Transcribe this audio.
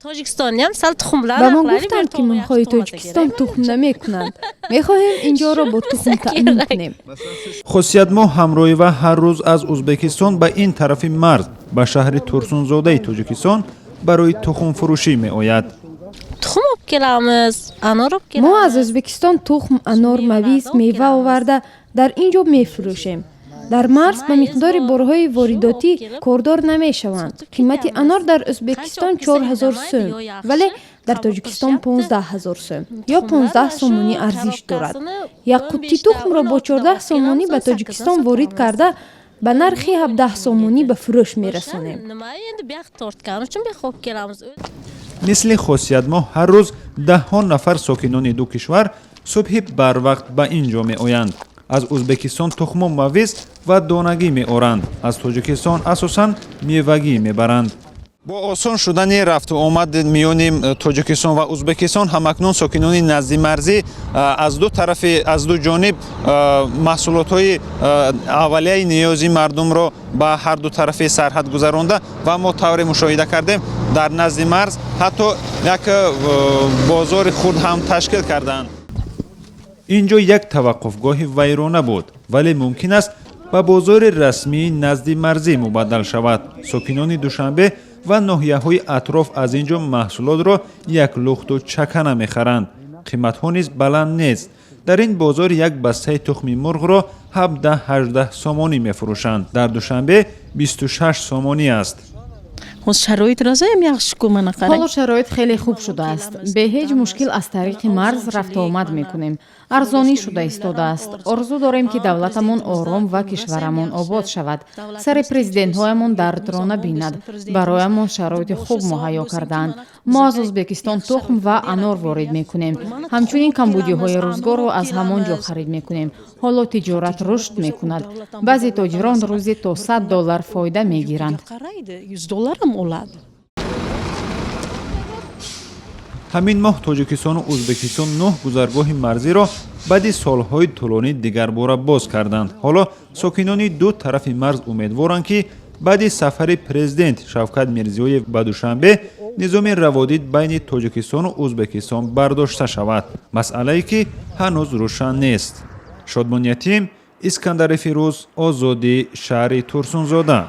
Тоҷикистон ям сал тухмлар ба мо гуфтанд ки мулкҳои Тоҷикистон тухм намекунанд. Мехоҳем инҷоро бо тухм таъмин кунем. хусиятмо ҳамроҳива ҳар рӯз аз ӯзбекистон ба ин тарафи марз ба шаҳри турсунзодаи Тоҷикистон барои тухмфурӯшӣ меояд. тухм олиб келamiz, анор олиб мо келamiz. аз Ӯзбекистон тухм, анор, мавиз, мева оварда дар ин ҷо мефурӯшем. дар марз ба миқдори борҳои воридотӣ кордор намешаванд. қимати анор дар Ӯзбекистон 4000 сӯм, вале дар Тоҷикистон 15000 сӯм ё 15 сомонӣ арзиш дорад. як қутти тухмро бо 14 сомонӣ ба Тоҷикистон ворид карда, ба нархи 17 сомонӣ ба фурӯш мерасонем. Nima endi bu yoqqa tortgani uchun bu yoqqa olib kelamiz. мисли хосиятмо ҳар рӯз даҳҳо нафар сокинони ду кишвар субҳи барвақт ба ин ҷо меоянд. аз ӯзбекистон тухму мавиз ва донагӣ меоранд, аз тоҷикистон асосан мевагӣ мебаранд. бо осон шудани рафту омад миёни тоҷикистон ва ӯзбекистон ҳамакнун сокинони назди марзӣ аз ду тарафи аз ду ҷониб маҳсулотҳои аввалияи ниёзи мардумро ба ҳар ду тарафи сарҳад гузаронда ва мо тавре мушоҳида кардем дар назди марз ҳатто як бозори худ ҳам ташкил кардаанд. ин ҷо як таваққуфгоҳи вайрона буд, вале мумкин аст ба бозори расмии назди марзӣ мубаддал шавад. сокинони душанбе ва ноҳияҳои атроф аз ин ҷо маҳсулотро як лухту чакана мехаранд. қиматҳо низ баланд нест. дар ин бозор як бастаи тухми мурғро 17-18 сомонӣ мефурӯшанд. дар душанбе 26 сомонӣ аст. шароит разаем яхши кумана қарай. ҳоло шароит хеле хуб шудааст. бе ҳеҷ мушкил аз тариқи марз рафту омад мекунем. арзонӣ шуда истодааст. орзу дорем ки давлатамон ором ва кишварамон обод шавад. сари президентҳоямон дардро набинад. бароямон шароити хуб муҳайё кардаанд. мо аз ӯзбекистон тухм ва анор ворид мекунем. ҳамчунин камбудиҳои рӯзгорро аз ҳамон ҷо харид мекунем. ҳоло тиҷорат рушд мекунад. баъзе тоҷирон рӯзе то $100 фоида мегиранд. $100 ҳам олад. ҳамин моҳ тоҷикистону ӯзбекистон 9 гузаргоҳи марзиро баъди солҳои тӯлонӣ дигарбора боз карданд. ҳоло сокинони ду тарафи марз умедворанд ки баъди сафари президент Шавкат Мирзиёев ба Душанбе низоми раводид байни Тоҷикистону Ӯзбекистон бардошта шавад. масъалае ки ҳанӯз рӯшан нест. Шодмон Ятим, Искандари Фирӯз, Озодӣ, шаҳри Турсунзода.